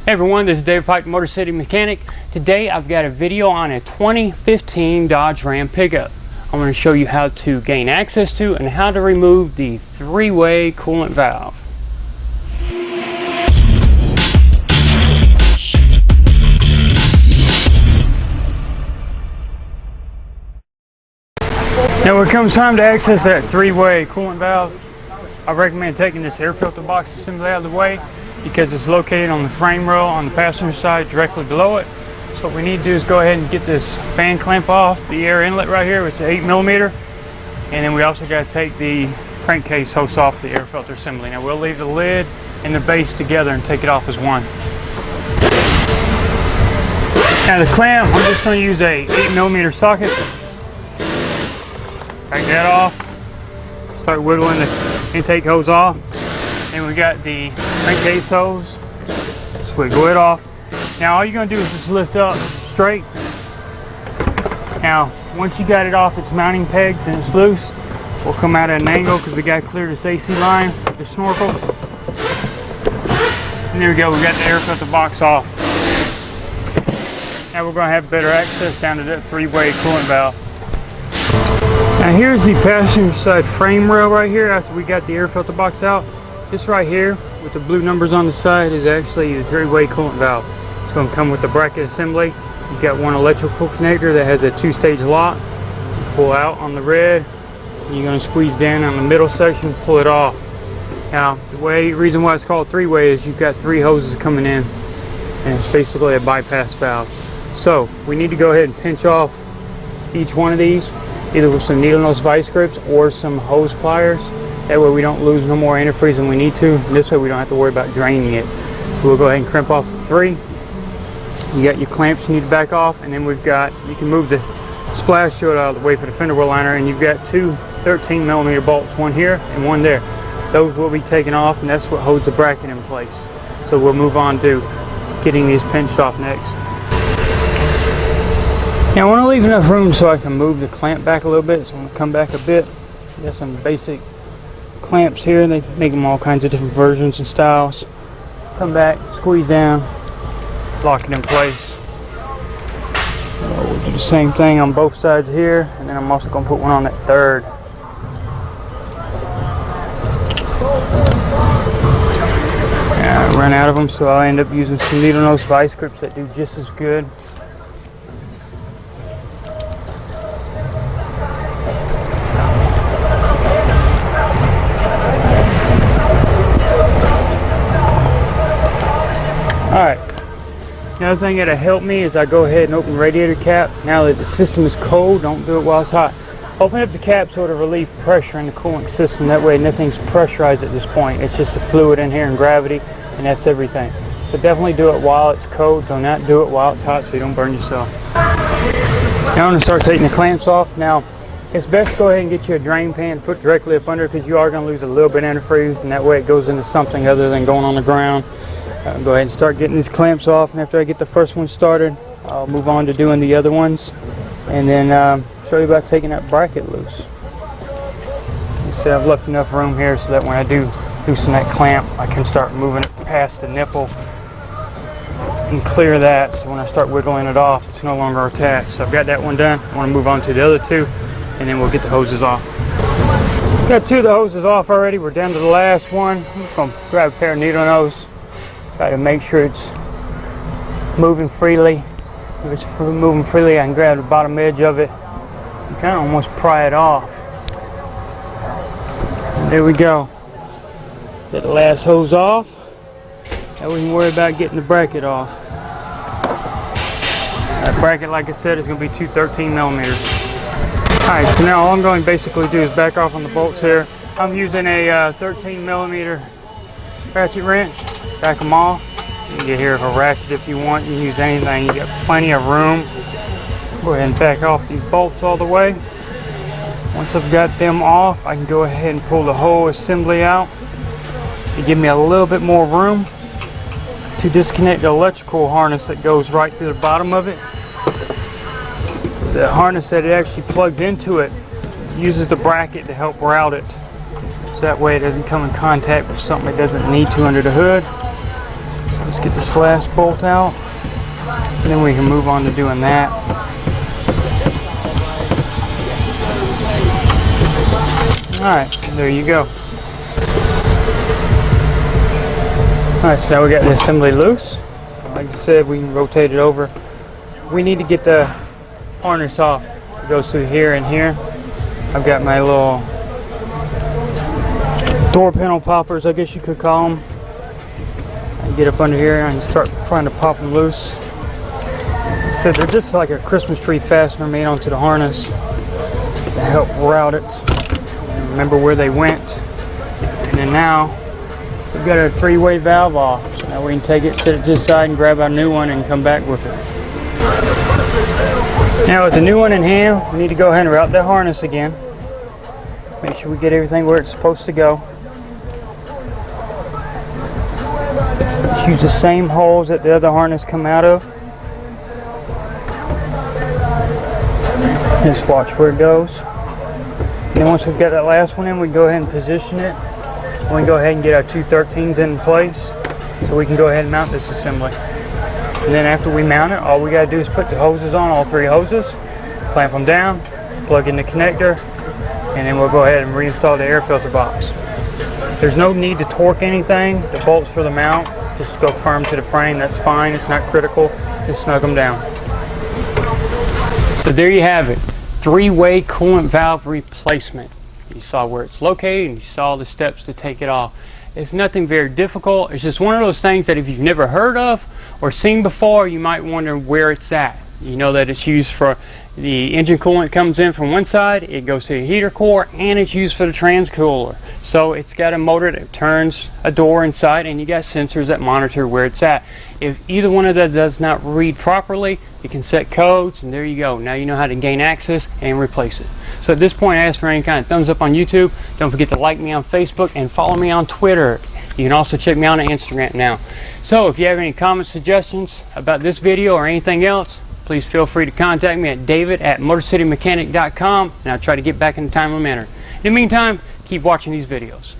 Hey everyone, this is David Pike, Motorcity Mechanic. Today I've got a video on a 2015 Dodge Ram pickup. I'm going to show you how to gain access to and how to remove the three-way coolant valve. Now when it comes time to access that three-way coolant valve, I recommend taking this air filter box assembly out of the way, because it's located on the frame rail on the passenger side directly below it. So what we need to do is go ahead and get this fan clamp off the air inlet right here, which is 8mm, and then we also got to take the crankcase hose off the air filter assembly. Now we'll leave the lid and the base together and take it off as one. Now the clamp, I'm just going to use a 8mm socket. Take that off, start wiggling the intake hose off. And we got the crankcase hose. So we go it off. Now all you're going to do is just lift up straight. Now once you got it off its mounting pegs and it's loose, we'll come out at an angle because we got to clear this AC line with the snorkel. And there we go, we got the air filter box off. Now we're going to have better access down to that three-way coolant valve. Now here's the passenger side frame rail right here after we got the air filter box out. This right here with the blue numbers on the side is actually the three-way coolant valve. It's going to come with the bracket assembly. You've got one electrical connector that has a two-stage lock. Pull out on the red. You're going to squeeze down on the middle section, pull it off. Now the reason why it's called three-way is you've got three hoses coming in, and it's basically a bypass valve. So we need to go ahead and pinch off each one of these, either with some needle nose vice grips or some hose pliers. That way we don't lose no more antifreeze than we need to. And this way we don't have to worry about draining it. So we'll go ahead and crimp off the three. You got your clamps you need to back off, and then we've got, you can move the splash shield out of the way for the fender well liner, and you've got two 13mm bolts, one here and one there. Those will be taken off, and that's what holds the bracket in place. So we'll move on to getting these pinched off next. Now I want to leave enough room so I can move the clamp back a little bit, so I'm going to come back a bit. Got some basic clamps here, and they make them all kinds of different versions and styles. Come back, squeeze down, lock it in place. We'll do the same thing on both sides here, and then I'm also going to put one on that third. I run out of them, so I'll end up using some needle nose vice grips that do just as good. Alright, another thing that'll help me is I go ahead and open the radiator cap. Now that the system is cold, don't do it while it's hot. Open up the cap so it'll relieve pressure in the coolant system. That way nothing's pressurized at this point. It's just the fluid in here and gravity, and that's everything. So definitely do it while it's cold. Do not do it while it's hot so you don't burn yourself. Now I'm going to start taking the clamps off. Now it's best to go ahead and get you a drain pan, put directly up under, because you are going to lose a little bit of antifreeze, and that way it goes into something other than going on the ground. Go ahead and start getting these clamps off, and after I get the first one started, I'll move on to doing the other ones, and then show you about taking that bracket loose. You see, I've left enough room here so that when I do loosen that clamp, I can start moving it past the nipple and clear that, so when I start wiggling it off, it's no longer attached. So I've got that one done. I want to move on to the other two, and then we'll get the hoses off. Got two of the hoses off already. We're down to the last one. I'm just going to grab a pair of needle nose. Try to make sure it's moving freely. If it's moving freely, I can grab the bottom edge of it and kind of almost pry it off. There we go. Get the last hose off. Now we can worry about getting the bracket off. That bracket, like I said, is going to be two 13mm. Alright, so now all I'm going to basically do is back off on the bolts here. I'm using a 13mm ratchet wrench. Back them off. You can get here with a ratchet if you want. You can use anything. You got plenty of room. Go ahead and back off these bolts all the way. Once I've got them off, I can go ahead and pull the whole assembly out. To give me a little bit more room to disconnect the electrical harness that goes right through the bottom of it. The harness that it actually plugs into it uses the bracket to help route it. So that way it doesn't come in contact with something it doesn't need to under the hood. So Let's get this last bolt out, and then we can move on to doing that. Alright, there you go. Alright, so now we got the assembly loose. Like I said, we can rotate it over. We need to get the harness off. It goes through here and here. I've got my little door panel poppers, I guess you could call them. I get up under here and start trying to pop them loose. So they're just like a Christmas tree fastener made onto the harness to help route it. Remember where they went. And then now we've got a 3-way valve off. So now we can take it, set it to the side, and grab a new one and come back with it. Now with the new one in hand, we need to go ahead and route that harness again. Make sure we get everything where it's supposed to go. Just use the same holes that the other harness come out of. Just watch where it goes. And then once we've got that last one in, we can go ahead and position it. We can go ahead and get our 213s in place so we can go ahead and mount this assembly. And then after we mount it, all we got to do is put the hoses on, all 3 hoses, clamp them down, plug in the connector, and then we'll go ahead and reinstall the air filter box. There's no need to torque anything. The bolts for the mount just go firm to the frame. That's fine. It's not critical. Just snug them down. So there you have it. 3-way coolant valve replacement. You saw where it's located and you saw the steps to take it off. It's nothing very difficult. It's just one of those things that if you've never heard of or seen before, you might wonder where it's at. You know that it's used for the engine coolant comes in from one side, it goes to the heater core, and it's used for the transcooler. So it's got a motor that turns a door inside, and you got sensors that monitor where it's at. If either one of those does not read properly, you can set codes, and there you go. Now you know how to gain access and replace it. So at this point, I ask for any kind of thumbs up on YouTube. Don't forget to like me on Facebook and follow me on Twitter. You can also check me out on Instagram now. So if you have any comments, suggestions about this video or anything else, please feel free to contact me at david@motorcitymechanic.com, and I'll try to get back in a timely manner. In the meantime, keep watching these videos.